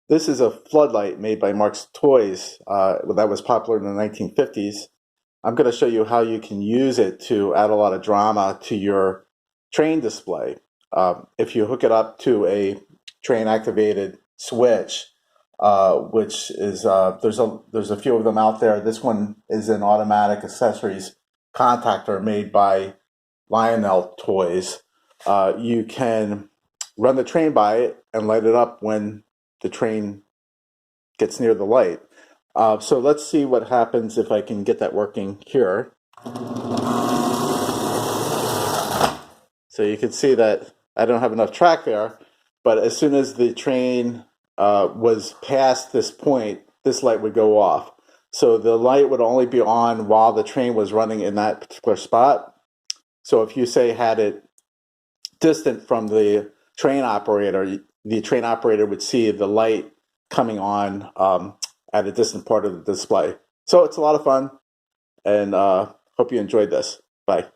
This is a floodlight made by Marx Toys that was popular in the 1950s. I'm going to show you how you can use it to add a lot of drama to your train display. If you hook it up to a train activated switch, which is there's a few of them out there. This one is an automatic accessories contactor made by Lionel Toys. You can run the train by it and light it up when the train gets near the light. So let's see what happens if I can get that working here. So you can see that I don't have enough track there, but as soon as the train was past this point, this light would go off. So the light would only be on while the train was running in that particular spot. So if you say had it distant from the train operator would see the light coming on at a distant part of the display. So it's a lot of fun, and hope you enjoyed this. Bye.